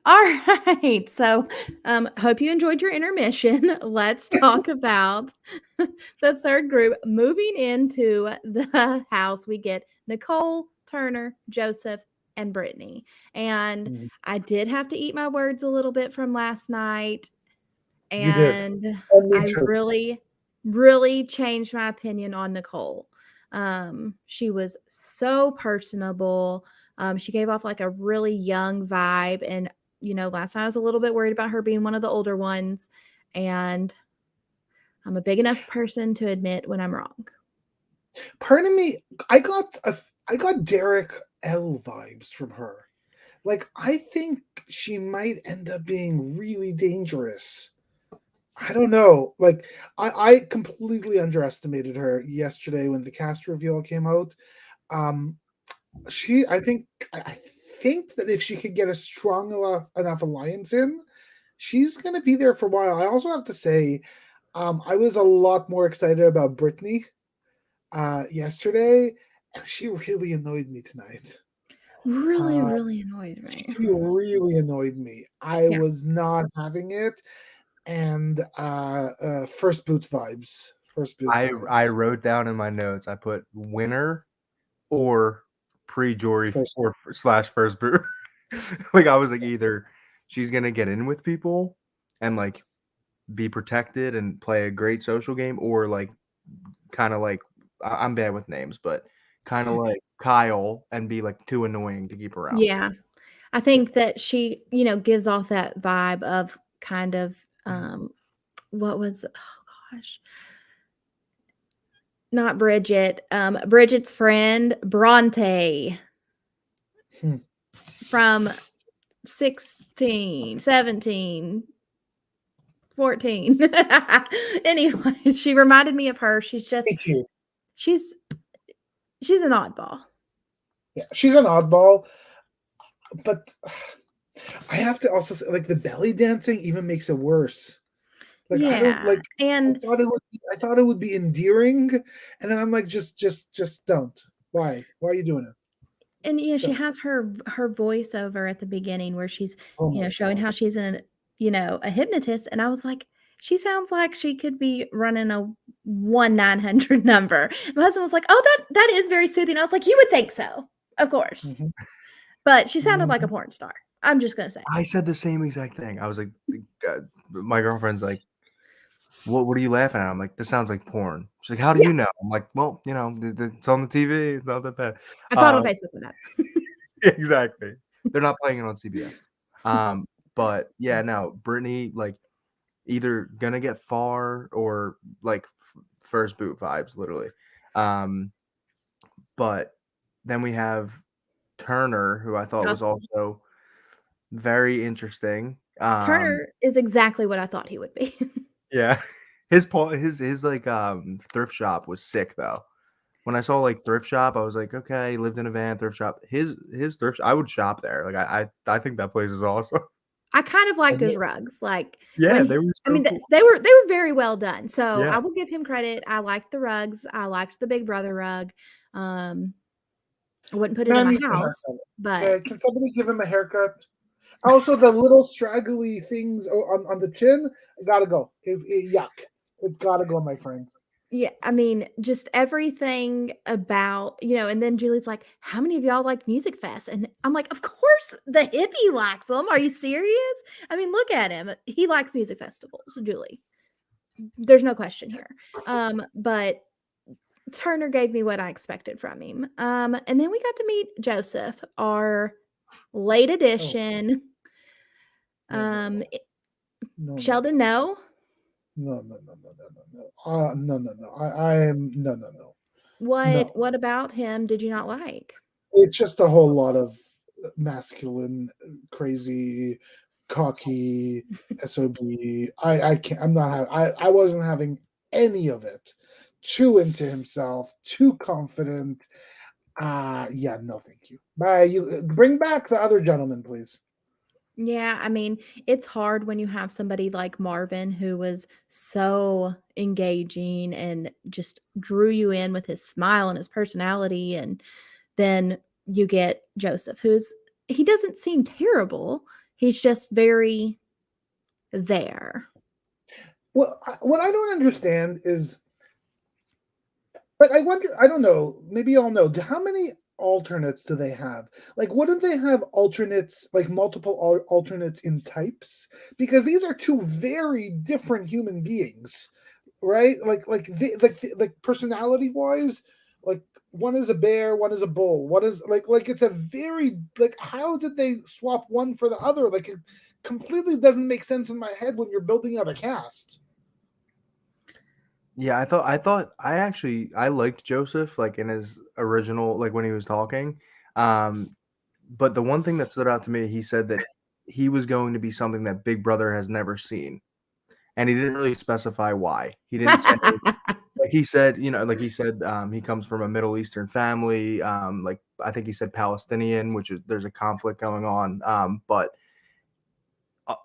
All right. So, hope you enjoyed your intermission. Let's talk about the third group. Moving into the house, we get Nicole, Turner, Joseph, and Brittany. And Mm, I did have to eat my words a little bit from last night. you did. And And me I too. really, really changed my opinion on Nicole. She was so personable. She gave off like a really young vibe. And, last night I was a little bit worried about her being one of the older ones. And I'm a big enough person to admit when I'm wrong. Part of me, I got Derek L vibes from her. Like, I think she might end up being really dangerous. I don't know. Like, I completely underestimated her yesterday when the cast reveal came out. Um, she, I think that if she could get a strong enough alliance in, she's going to be there for a while. I also have to say, I was a lot more excited about Brittany yesterday, and she really annoyed me tonight. Really, Uh, really annoyed me. she really annoyed me. I Yeah. was not having it, and first boot I vibes, wrote down in my notes. I put winner or pre-Jory first. or slash first boot. Like I was like either she's gonna get in with people and like be protected and play a great social game, or like kind of like I'm bad with names, but kind of like Kyle and be like too annoying to keep around. Yeah. I Yeah. think that she, gives off that vibe of kind of, what was, oh gosh, not Bridget, Bridget's friend, Bronte Hmm. from 16, 17, 14. Anyway, she reminded me of her. Me too. She's she's an oddball. Yeah, she's an oddball, but I have to also say, like the belly dancing even makes it worse. Like I don't Yeah, like. and I thought it would be endearing, and then I'm like, just don't. Why? Why are you doing it? she Don't. has her voiceover at the beginning where she's, Oh my showing god. how she's a hypnotist, and I was like, she sounds like she could be running a 1-900 number. My husband was like, "Oh, that is very soothing." I was like, "You would think so, of course," Mhm, but she sounded like a mhm. porn star. I'm just gonna say. I said the same exact thing. I was like, my girlfriend's like, what are you laughing at? I'm like, this sounds like porn. She's like, how do Yeah, you know? I'm like, well, it's on the TV. It's not that bad. I saw it Uh, on Facebook with that. exactly. They're not playing it on CBS. But yeah, no, Brittany, like, either gonna get far or like first boot vibes, literally. Um, but then we have Turner, who I thought Uh, was also very interesting. Turner is exactly what I thought he would be. Yeah, his like thrift shop was sick though. When I saw like thrift shop, I was like, okay, he lived in a van, thrift shop. His thrift, I would shop there. Like I think that place is awesome. I kind of liked And his yet, rugs, like, Yeah, when they were I so mean, cool. they were very well done, so Yeah, I will give him credit. I liked the rugs, I liked the Big Brother rug. Um, I wouldn't put it in man my needs a house, haircut. but Okay, can somebody give him a haircut? Also, the little straggly things on the chin gotta go. Yuck! It's gotta go, my friend. yeah, I mean, just everything about, and then Julie's like, "How many of y'all like Music Fest?" And I'm like, "Of course the hippie likes them. Are you serious?" I mean, look at him. He likes music festivals, Julie. There's no question here. But Turner gave me what I expected from him. And then we got to meet Joseph, our late Oh edition. no no Um, no no no Sheldon, no no. no no no no no no no. No no no. I am no no no What no. what about him did you not like? It's just a whole lot of masculine, crazy, cocky, sob. I can't. I'm not. I wasn't having any of it. Too into himself. Too confident. Yeah. No, thank you. Bye. You bring back the other gentleman, please. Yeah, I mean, it's hard when you have somebody like Marvin who was so engaging and just drew you in with his smile and his personality. And then you get Joseph, he doesn't seem terrible. He's just very there. Well, what I don't understand is, but I wonder, I don't know, maybe y'all know, how many alternates do they have? Like, wouldn't they have alternates, like multiple alternates in types? Because these are two very different human beings, right? Like personality wise, like one is a bear, one is a bull. One is like it's a very like how did they swap one for the other? Like it completely doesn't make sense in my head when you're building out a cast. Yeah, I liked Joseph like in his original like when he was talking. Um, but the one thing that stood out to me, he said that he was going to be something that Big Brother has never seen. And he didn't really specify why. He didn't say like he said, he comes from a Middle Eastern family. Like I think he said Palestinian, which is there's a conflict going on. But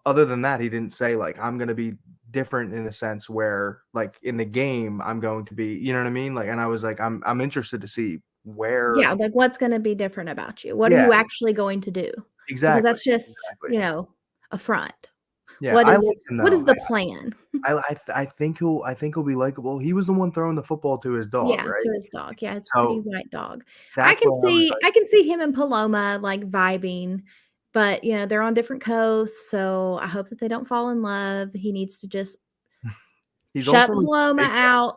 other than that, he didn't say like I'm gonna be different in a sense where like in the game I'm going to be, you know what I mean? Like, and I was like, I'm interested to see where. Yeah, like, what's gonna be different about you? What are Yeah, you actually going to do? Because exactly, that's just, exactly. you know, a front. Yeah, What I is like him what is though. the plan? I think he'll be likable. He was the one throwing the football to his dog, Yeah, right? to his dog. Yeah, it's a pretty So white dog. I that's can where I was see like, I can see him and Paloma, like, vibing, but, you know, they're on different coasts, so I hope that they don't fall in love. He needs to just he's shut also like a Paloma big guy. out,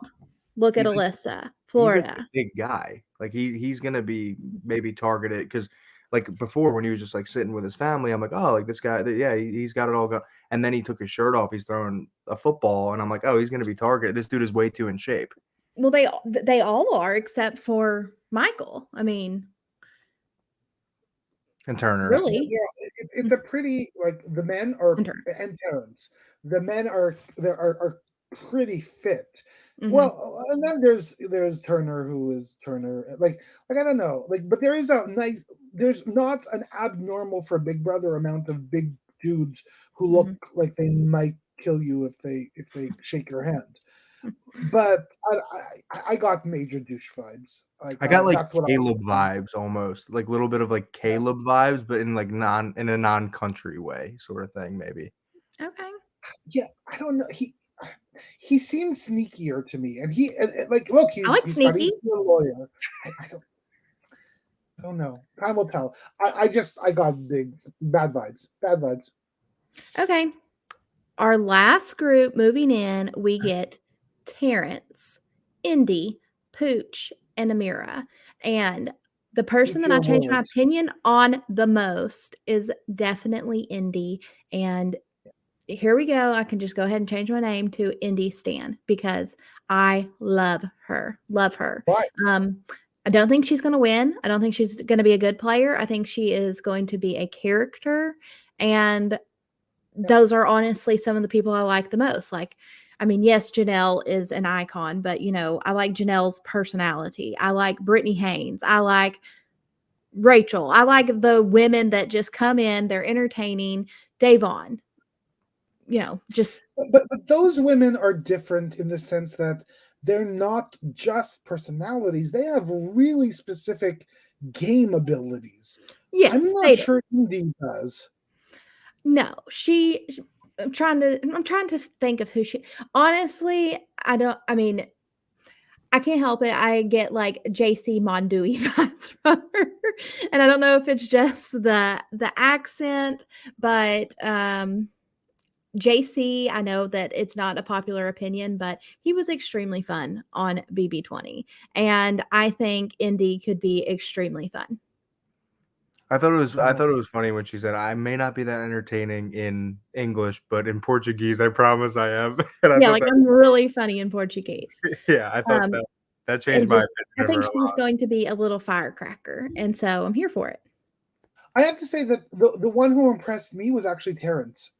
look at He's like Alyssa, he's like a Florida. big guy. Like he's gonna be maybe targeted because like before when he was just like sitting with his family, I'm like, oh, like this guy, yeah, he's got it all going. And then he took his shirt off, he's throwing a football, and I'm like, oh, he's gonna be targeted. This dude is way too in shape. Well, they all are except for Michael. I mean, And Turner, really. Yeah, it's a pretty like the men are Hunter. and Terrence. The men are pretty fit. Mhm, Well, and then there's Turner who is Turner. Like I don't know. Like but there is a nice there's not an abnormal for Big Brother amount of big dudes who look mhm. like they might kill you if they shake your hand. But I got major douche vibes. Like I got like that's what Caleb I vibes almost, like a little bit of like Caleb vibes, but in like in a non-country way, sort of thing, maybe. Okay. yeah, I don't know. He seemed sneakier to me, and like look, I like he's studying sneaky. to be a lawyer. I don't know. Time will tell. I got big bad vibes. Bad vibes. Okay. Our last group moving in, we get Terrence, Indy, Pooch, and Amira. And the person Eat that I your changed my words. opinion on the most is definitely Indy. And here we go. I can just go ahead and change my name to Indy Stan because I love her. Love her. Why? Um, I don't think she's going to win. I don't think she's going to be a good player. I think she is going to be a character. And those are honestly some of the people I like the most. Like, I mean, yes, Janelle is an icon, but you know, I like Janelle's personality. I like Brittany Haynes. I like Rachel. I like the women that just come in, they're entertaining. Davon, you know, just But those women are different in the sense that they're not just personalities; they have really specific game abilities. I'm yes, not they do. sure Indy does. No, I'm trying to think of who she honestly, I mean, I can't help it. I get like JC Mondui vibes from her. And I don't know if it's just the accent, but JC, I know that it's not a popular opinion, but he was extremely fun on BB20. And I think Indy could be extremely fun. I Oh, thought it was funny when she said, "I may not be that entertaining in English, but in Portuguese, I promise I am." And I Yeah, thought like that, I'm really funny in Portuguese. yeah, I thought Um, that changed and my just I opinion of think her a she's lot. going to be a little firecracker. And so I'm here for it. I have to say that the one who impressed me was actually Terrence.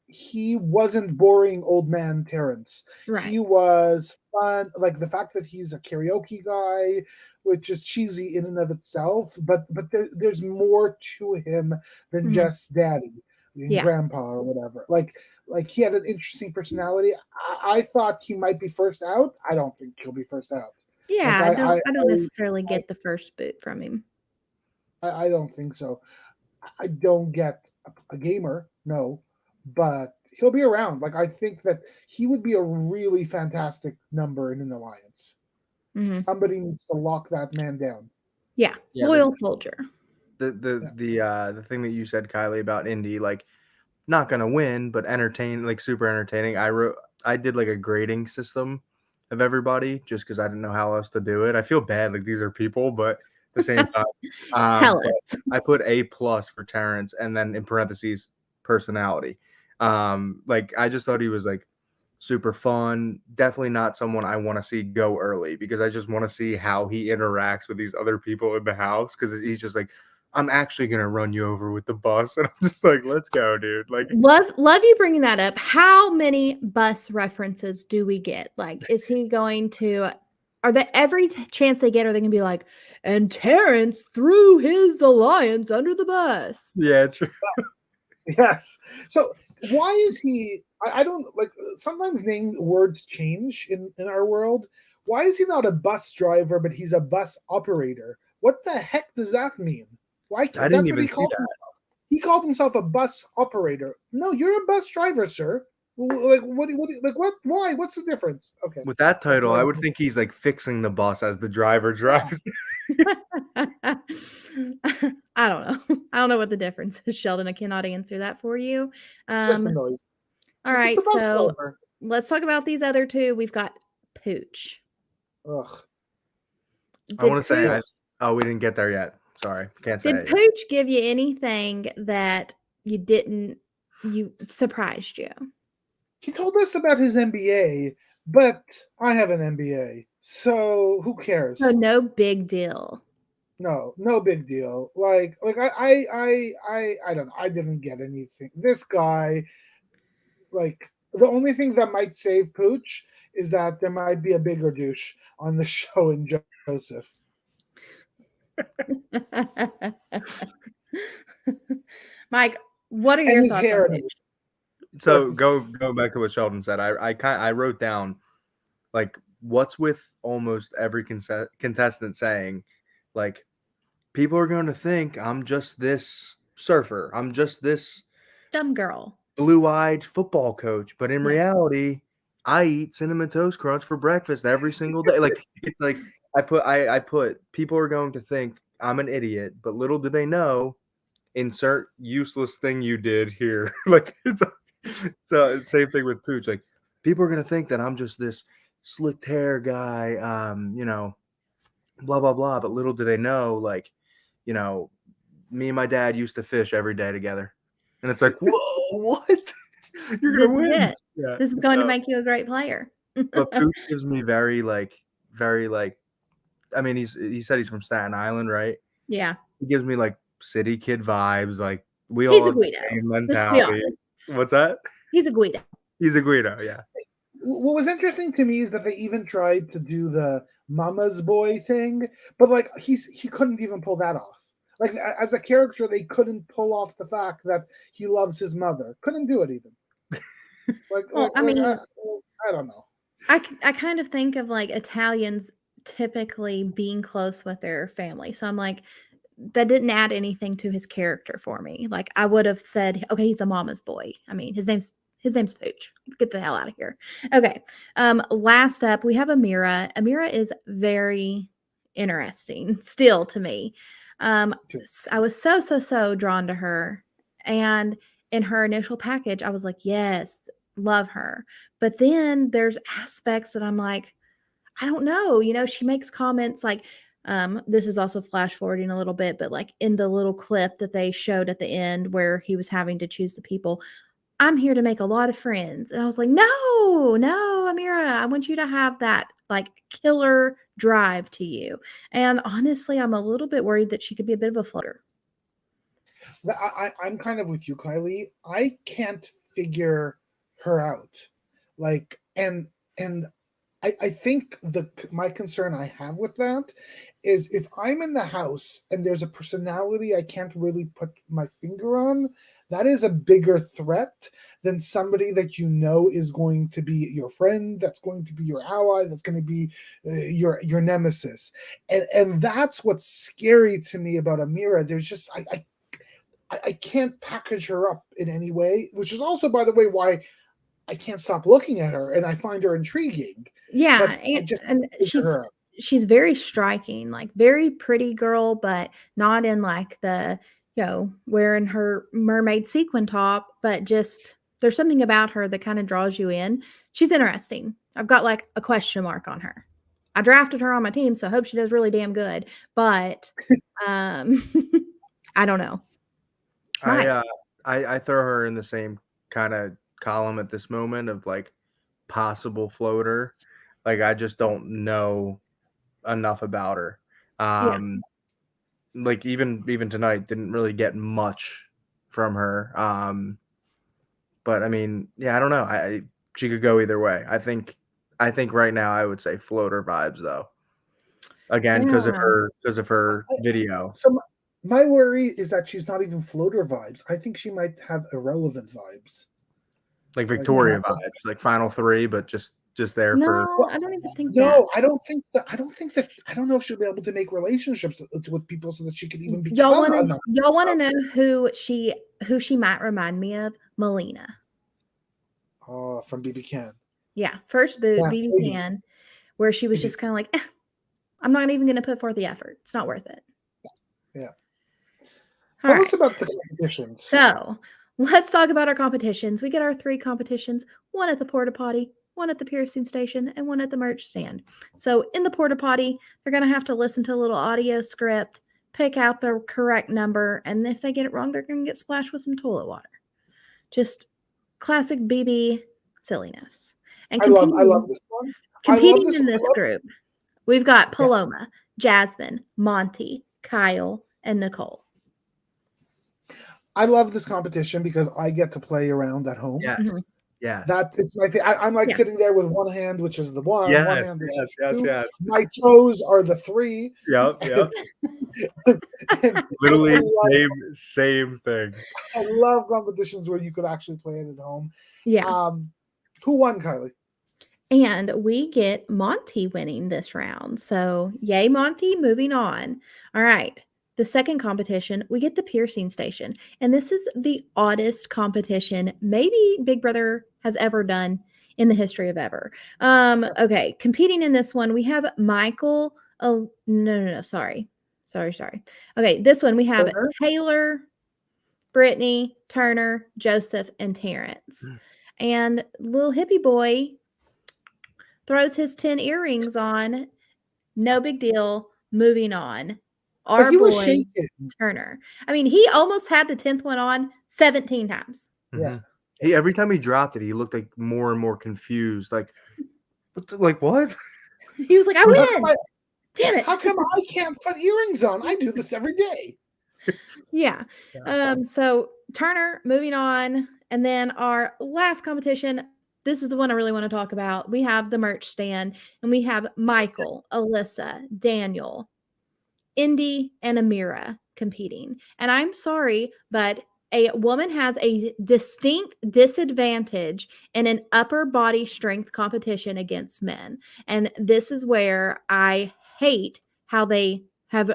He wasn't boring old man Terrence. Right. He was fun, like the fact that he's a karaoke guy, which is cheesy in and of itself. But there's more to him than Mhm. just daddy and Yeah. grandpa or whatever. Like he had an interesting personality. I thought he might be first out. I don't think he'll be first out. Like Yeah, I don't necessarily get the first boot from him. I don't think so. I don't get a gamer, no, but he'll be around. Like I think that he would be a really fantastic number in an alliance. Mhm. Somebody needs to lock that man down. Yeah, Yeah, loyal soldier. the thing that you said, Kylie, about Indy, like not gonna win, but like super entertaining. I did like a grading system of everybody just because I didn't know how else to do it. I feel bad, like these are people, but at the same time, Tell but us. I put A+ for Terrence, and then in parentheses personality. Like I just thought he was like super fun. Definitely not someone I want to see go early because I just want to see how he interacts with these other people in the house because he's just like, I'm actually gonna run you over with the bus, and I'm just like, let's go, dude. Like, Love you bringing that up. How many bus references do we get? Like, is he going to? Are they every chance they get? Are they going to be like, and Terrence threw his alliance under the bus? yeah, true. Yes. So why is he? I don't like. Sometimes name words change in our world. Why is he not a bus driver, but he's a bus operator? What the heck does that mean? Why? I didn't That's what even he see called that. himself. He called himself a bus operator. No, you're a bus driver, sir. Like like what? Why? What's the difference? Okay. With that That's title, my I would think he's like fixing the bus as the driver yeah. drives. I don't know. I don't know what the difference is, Sheldon. I cannot answer that for you. Just a Um, noise. all Just the right, bus so driver. let's talk about these other two. We've got Pooch. Ugh. I Did want to say, Pooch we didn't get there yet. Sorry, can't say did it yet. Pooch give you anything that you surprised you? He told us about his MBA, but I have an MBA, so who So cares? no big deal. No, no big deal. Like I don't know. I didn't get anything. This guy, like the only thing that might save Pooch is that there might be a bigger douche on the show in Joseph. Mike, what are And your his thoughts on hair. Pooch? So go back to what Sheldon said. I wrote down like what's with almost every contestant saying like people are going to think I'm just this surfer. I'm just this Dumb girl. blue-eyed football coach, but in Yeah. reality, I eat cinnamon toast crunch for breakfast every single day. Like it's like I put people are going to think I'm an idiot, but little do they know, insert useless thing you did here. Like it's so same thing with Pooch. Like people are gonna think that I'm just this slicked hair guy, blah blah blah. But little do they know, like, you know, me and my dad used to fish every day together, and it's like, whoa, what? You're This gonna is win. it. Yeah. This is going to So, make you a great player. but Pooch gives me very like. I mean, he said he's from Staten Island, right? Yeah. He gives me like city kid vibes. Like we all He's a have the Guido. same Let's be mentality. honest. What's that? He's a Guido. He's a Guido. Yeah. What was interesting to me is that they even tried to do the mama's boy thing, but like he couldn't even pull that off. Like as a character, they couldn't pull off the fact that he loves his mother. Couldn't do it even. Well, I mean, I don't know. I kind of think of like Italians typically being close with their family. So I'm like, that didn't add anything to his character for me. Like I would have said, okay, he's a mama's boy. I mean, his name's Pooch. Get the hell out of here. Okay. Last up, we have Amira. Amira is very interesting still to me. I was so drawn to her. And in her initial package, I was like, yes, love her. But then there's aspects that I'm like, I don't know. She makes comments like, this is also flash forwarding a little bit, but like in the little clip that they showed at the end where he was having to choose the people, I'm here to make a lot of friends. And I was like, no, no, Amira, I want you to have that like killer drive to you. And honestly, I'm a little bit worried that she could be a bit of a floater. I'm kind of with you, Kylie. I can't figure her out. Like, and I think my concern I have with that is if I'm in the house and there's a personality I can't really put my finger on, that is a bigger threat than somebody that you know is going to be your friend, that's going to be your ally, that's going to be your nemesis, and that's what's scary to me about Amira. There's just I can't package her up in any way, which is also, by the way, why I can't stop looking at her and I find her intriguing. Yeah, But I just and can't figure her out. she's very striking, like very pretty girl, but not in like the, wearing her mermaid sequin top, but just there's something about her that kind of draws you in. She's interesting. I've got like a question mark on her. I drafted her on my team, so I hope she does really damn good. But um I don't know. Mike. I throw her in the same kind of column at this moment of like possible floater. Like I just don't know enough about her. Yeah. Like even tonight didn't really get much from her. But I mean, yeah, I don't know. She could go either way. I think right now I would say floater vibes though. Again, because of Yeah. her video. So my worry is that she's not even floater vibes. I think she might have irrelevant vibes. Like Victoria vibes, like Final Three, but just there for. No, I don't even think that. No, I don't think that. I don't know if she'll be able to make relationships with people so that she could even become. Y'all want to know who she might remind me of? Melina. From BB Can. Yeah, first boot, Yeah, BB maybe. Can, where she was just kind of like, I'm not even going to put forth the effort. It's not worth it. Yeah. All Tell us right. about the competitions. So let's talk about our competitions. We get our 3 competitions: one at the porta potty, one at the piercing station, and one at the merch stand. So in the porta potty, they're going to have to listen to a little audio script, pick out the correct number, and if they get it wrong, they're going to get splashed with some toilet water. Just classic BB silliness. And I love this one. Competing in this group, we've got Paloma, Jasmine, Monty, Kyle, and Nicole. I love this competition because I get to play around at home. Yes. Mm-hmm. Yeah. That it's my thing. I'm like sitting there with one hand, which is the one. Yes, one hand is two. yes. My toes are the 3. Yep. Literally same thing. I love competitions where you could actually play it at home. Yeah. Who won, Kylie? And we get Monty winning this round. So yay, Monty. Moving on. All right. The second competition, we get the piercing station. And this is the oddest competition maybe Big Brother has ever done in the history of ever. Okay. Competing in this one, we have Michael. Oh, no. Sorry. Okay. This one we have Taylor, Brittany, Turner, Joseph, and Terrence. And little hippie boy throws his 10 earrings on. No big deal. Moving on. Our boy, Turner. I mean, he almost had the 10th one on 17 times. Yeah. Every time he dropped it, he looked like more and more confused. Like what? He was like, I win. Damn it. How come I can't put earrings on? I do this every day. Yeah. So Turner, moving on. And then our last competition, this is the one I really want to talk about. We have the merch stand, and we have Michael, Alyssa, Daniel, Indy, and Amira competing. And I'm sorry, but a woman has a distinct disadvantage in an upper body strength competition against men. And this is where I hate how they have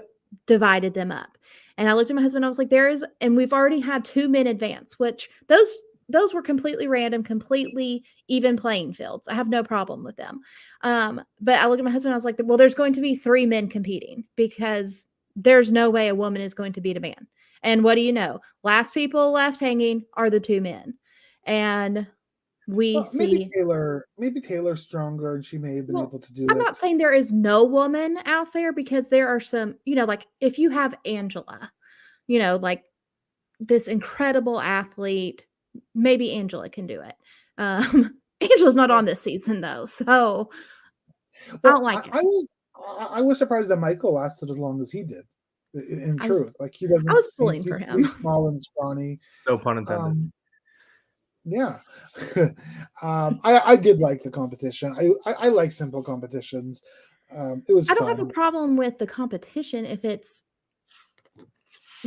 divided them up. And I looked at my husband, I was like, and we've already had 2 men advance, which those were completely random, completely even playing fields. I have no problem with them. But I looked at my husband, I was like, well, there's going to be 3 men competing because there's no way a woman is going to beat a man. And what do you know? Last people left hanging are the 2 men. And maybe Taylor's stronger and she may have been able to do it. I'm not saying there is no woman out there, because there are some, like if you have Angela, like this incredible athlete, maybe Angela can do it. Angela's not on this season though, so I don't like it. I was surprised that Michael lasted as long as he did. In truth, like he doesn't. I was pulling for him. He's small and scrawny. No pun intended. Yeah. I did like the competition. I like simple competitions. It was. I don't have a problem with the competition if it's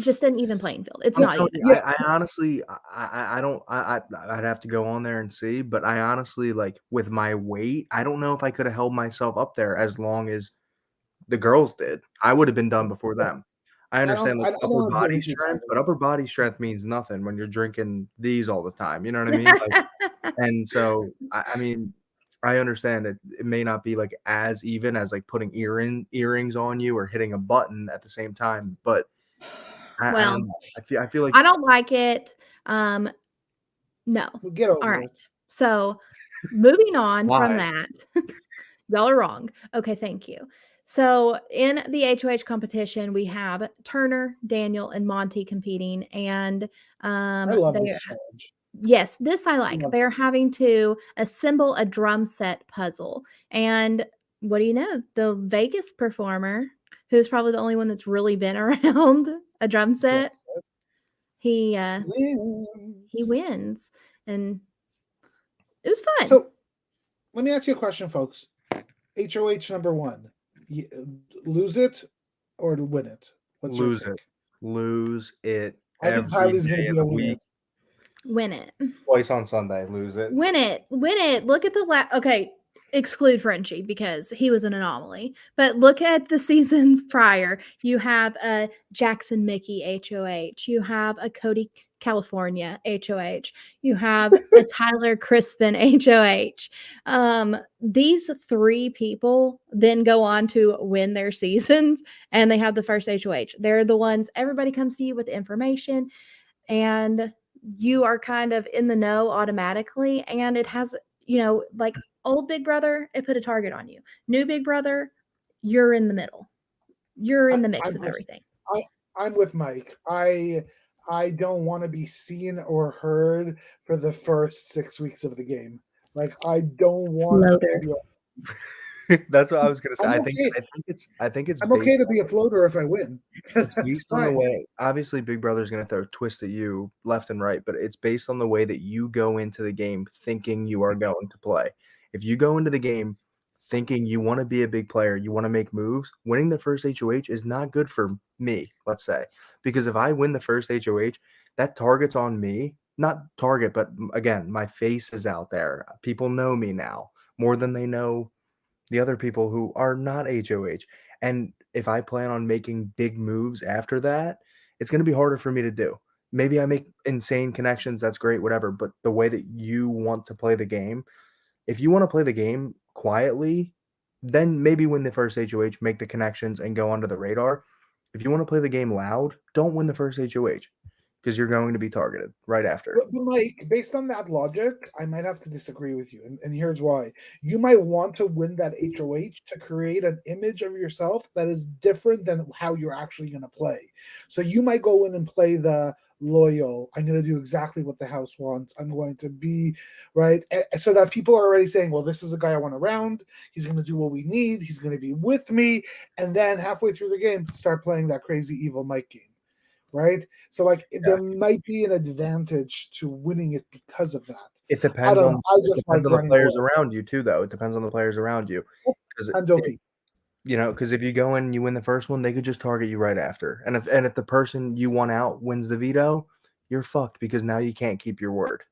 just an even playing field. It's not even. I honestly, I don't. I'd have to go on there and see. But I honestly, like with my weight, I don't know if I could have held myself up there as long as the girls did. I would have been done before them. I understand like I don't upper agree body with you, strength, Kylie. but upper body strength means nothing when you're drinking these all the time. You know what I mean? Like, and so I mean, I understand it may not be like as even as like putting earrings on you or hitting a button at the same time, but I Well, don't know. I feel like I don't like it. No. We'll get All over right. it. So, moving on from why? that, y'all are wrong. Okay, thank you. So, in the HOH competition, we have Turner, Daniel, and Monty competing, and I love they this challenge. yes, this I I like. love They're having to assemble a drum set puzzle, and what do you know? The Vegas performer, who's probably the only one that's really been around a drum drum set, set. he he Wins. wins, and it was fun. So let me ask you a question, folks. HOH number one. Y- Lose it or win it? What's your Lose it. take? Lose it I think every Kylie's going day to of be a the winner. week. Win it. Twice on Sunday. Lose it. Win it. Win it. Look at the okay, exclude Frenchie because he was an anomaly. But look at the seasons prior. You have a Jackson Mickey HOH. You have a Cody California HOH. You have a Tyler Crispin HOH. These three people then go on to win their seasons and they have the first HOH. They're the ones everybody comes to you with information and you are kind of in the know automatically and it has like old big brother, it put a target on you. New big brother, you're in the middle, you're in the mix I'm of everything. I, I'm with Mike. I don't want to be seen or heard for the first 6 weeks of the game. Like I don't want to Floater. be. That's what I was gonna say. I'm I think okay. it's I'm okay based to be a floater if I win. it's That's based on the fine. way obviously Big Brother's gonna throw a twist at you left and right, but it's based on the way that you go into the game thinking you are going to play. If you go into the game thinking you want to be a big player, you want to make moves, winning the first HOH is not good for me, let's say. Because if I win the first HOH, that target's on me. Not target, but again, my face is out there. People know me now more than they know the other people who are not HOH. And if I plan on making big moves after that, it's going to be harder for me to do. Maybe I make insane connections, that's great, whatever. But the way that you want to play the game, if you want to play the game quietly, then maybe win the first HOH, make the connections, and go under the radar. If you want to play the game loud, don't win the first HOH because you're going to be targeted right after. But Mike, based on that logic, I might have to disagree with you, and here's why. You might want to win that HOH to create an image of yourself that is different than how you're actually going to play. So you might go in and play the loyal. I'm going to do exactly what the house wants. I'm going to be right, so that people are already saying, "Well, this is the guy I want around. He's going to do what we need. He's going to be with me." And then halfway through the game, start playing that crazy evil Mike game. Right? So like Yeah. there might be an advantage to winning it because of that. It I depends don't on know. I it just depends like on the running players away. around you too, though. It depends on the players around you because I'm dopey. because if you go in and you win the first one, they could just target you right after. And if the person you want out wins the veto, you're fucked because now you can't keep your word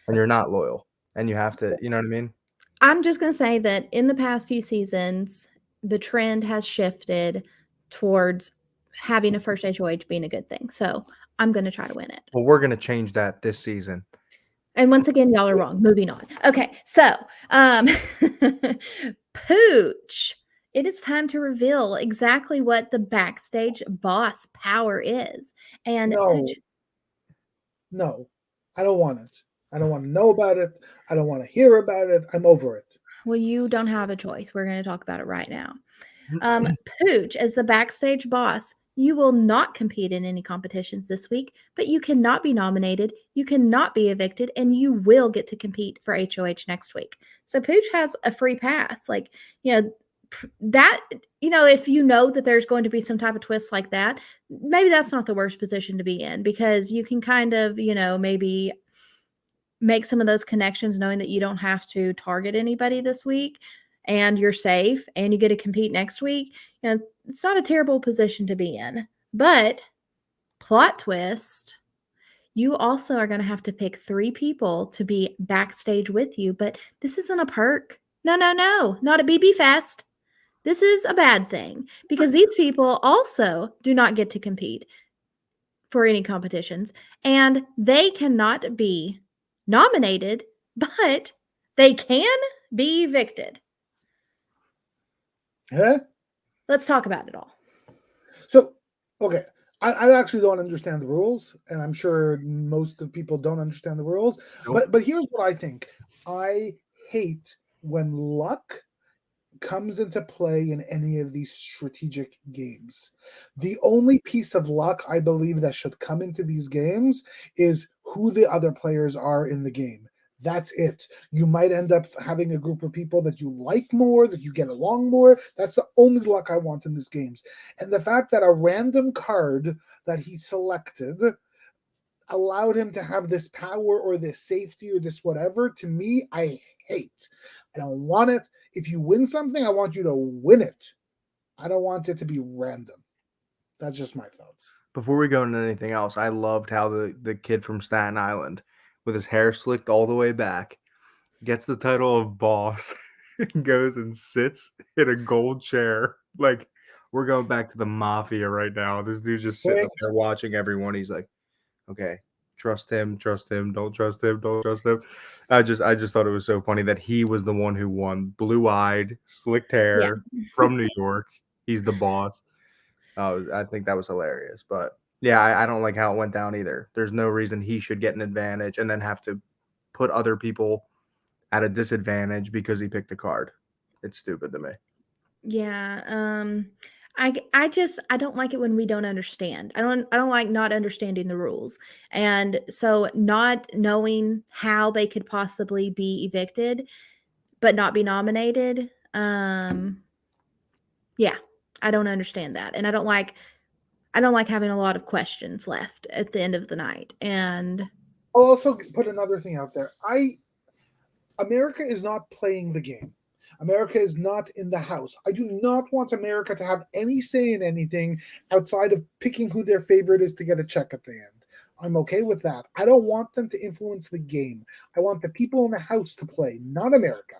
and you're not loyal and you have to, you know what I mean? I'm just going to say that in the past few seasons the trend has shifted towards having a first HOH being a good thing, so I'm going to try to win it. Well, we're gonna change that this season. And once again, y'all are wrong. Moving on. Okay, so Pooch, it is time to reveal exactly what the backstage boss power is. And No, Pooch, no. I don't want it. I don't want to know about it. I don't want to hear about it. I'm over it. well, you don't have a choice. We're going to talk about it right now. Pooch, as the backstage boss, you will not compete in any competitions this week, but you cannot be nominated, you cannot be evicted, and you will get to compete for HOH next week. So Pooch has a free pass. Like, that, if you know that there's going to be some type of twist like that, maybe that's not the worst position to be in because you can kind of, maybe make some of those connections knowing that you don't have to target anybody this week and you're safe and you get to compete next week. It's not a terrible position to be in. But plot twist, you also are going to have to pick 3 people to be backstage with you, but this isn't a perk. No, no, no, not a BB Fest. This is a bad thing because these people also do not get to compete for any competitions, and they cannot be nominated, but they can be evicted. Huh? Let's talk about it all. So, okay, I actually don't understand the rules, and I'm sure most of people don't understand the rules. Nope. But here's what I think. I hate when luck comes into play in any of these strategic games. The only piece of luck I believe that should come into these games is who the other players are in the game. That's it. You might end up having a group of people that you like more, that you get along more. That's the only luck I want in these games. And the fact that a random card that he selected allowed him to have this power or this safety or this whatever, to me, I hate. I don't want it. If you win something, I want you to win it. I don't want it to be random. That's just my thoughts. Before we go into anything else, I loved how the kid from Staten Island, with his hair slicked all the way back, gets the title of boss and goes and sits in a gold chair. Like, we're going back to the mafia right now. This dude's just sitting up Wait, there watching everyone. He's like, okay, trust him, don't trust him, don't trust him. I just thought it was so funny that he was the one who won. Blue-eyed, slicked Yeah. hair from New York. He's the boss. I think that was hilarious. But yeah, I don't like how it went down either. There's no reason he should get an advantage and then have to put other people at a disadvantage because he picked a card. It's stupid to me. Yeah, I don't like it when we don't understand. I don't like not understanding the rules. And so not knowing how they could possibly be evicted but not be nominated, yeah, I don't understand that. And I don't like having a lot of questions left at the end of the night. And I'll also put another thing out there. America is not playing the game. America is not in the house. I do not want America to have any say in anything outside of picking who their favorite is to get a check at the end. I'm okay with that. I don't want them to influence the game. I want the people in the house to play, not America.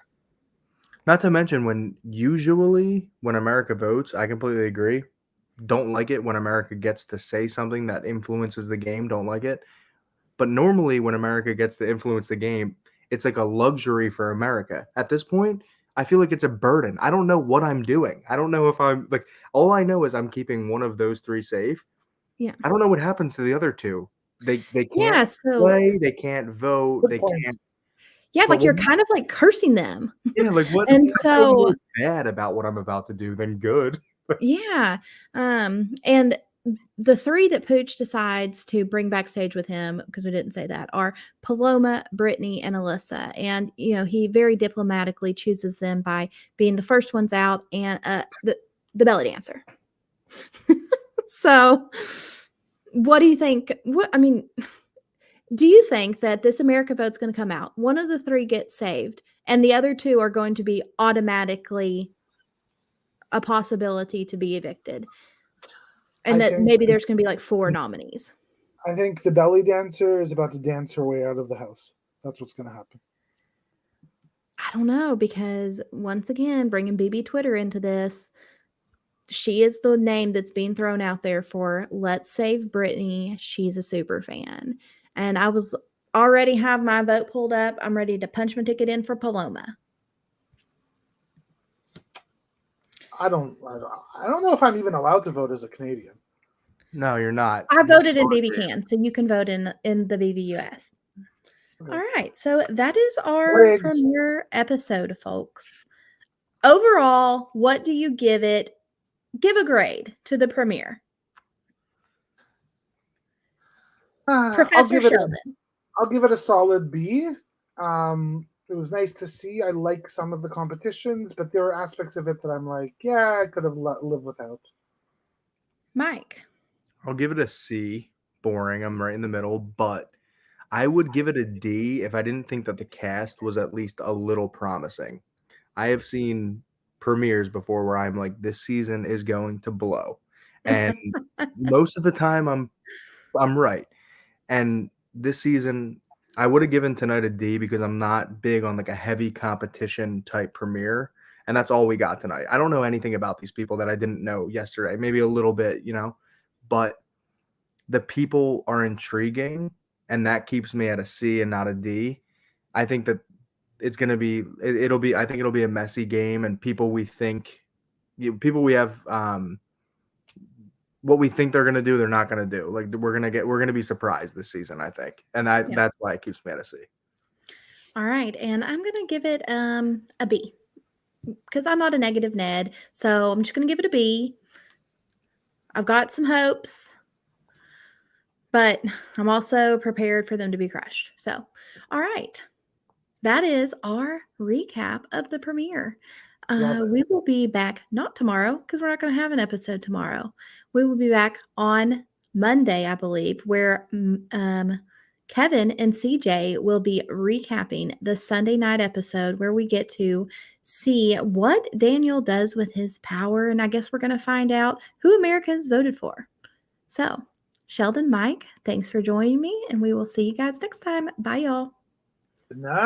Not to mention when America votes, I completely agree. Don't like it when America gets to say something that influences the game. Don't like it. But normally, when America gets to influence the game, it's like a luxury for America. At this point, I feel like it's a burden. I don't know what I'm doing. I don't know if I'm like, all I know is I'm keeping one of those three safe. yeah. I don't know what happens to the other two. They can't Yeah, so play, they can't vote, Good they point. can't. yeah, But like you're kind of like cursing them. yeah, like what? And I feel so more bad about what I'm about to do than good. yeah, and the 3 that Pooch decides to bring backstage with him, because we didn't say that, are Paloma, Brittany, and Alyssa. And, you know, he very diplomatically chooses them by being the first ones out and the belly dancer. So, what do you think? Do you think that this America vote's going to come out? One of the 3 gets saved, and the other 2 are going to be automatically a possibility to be evicted? And that maybe there's going to be like 4 nominees. I think the belly dancer is about to dance her way out of the house. That's what's going to happen. I don't know, because once again, bringing BB Twitter into this, she is the name that's being thrown out there for let's save Brittany. She's a super fan. And I was already have my vote pulled up. I'm ready to punch my ticket in for Paloma. I don't know if I'm even allowed to vote as a Canadian. No, you're not. I voted in BB Can, so you can vote in the BBUS. Okay. All right, so that is our Rigged. premiere episode, folks. Overall, what do you give it? Give a grade to the premiere. Professor Sheldon. I'll give it a solid B. It was nice to see. I like some of the competitions, but there are aspects of it that I'm like, yeah, I could have lived without. Mike. I'll give it a C. Boring. I'm right in the middle, but I would give it a D if I didn't think that the cast was at least a little promising. I have seen premieres before where I'm like, this season is going to blow. And most of the time I'm right. And this season, I would have given tonight a D because I'm not big on like a heavy competition type premiere. And that's all we got tonight. I don't know anything about these people that I didn't know yesterday. Maybe a little bit, but the people are intriguing, and that keeps me at a C and not a D. I think that it's going to be, I think it'll be a messy game, and people we have, what we think they're going to do, they're not going to do. Like we're going to be surprised this season, I think. And that's why it keeps me at a C. All right. And I'm going to give it a B because I'm not a negative Ned. So I'm just going to give it a B. I've got some hopes, but I'm also prepared for them to be crushed. So, all right. That is our recap of the premiere. We will be back not tomorrow because we're not going to have an episode tomorrow. We will be back on Monday, I believe, where Kevin and CJ will be recapping the Sunday night episode where we get to see what Daniel does with his power. And I guess we're going to find out who America has voted for. So, Sheldon, Mike, thanks for joining me, and we will see you guys next time. Bye, y'all. No.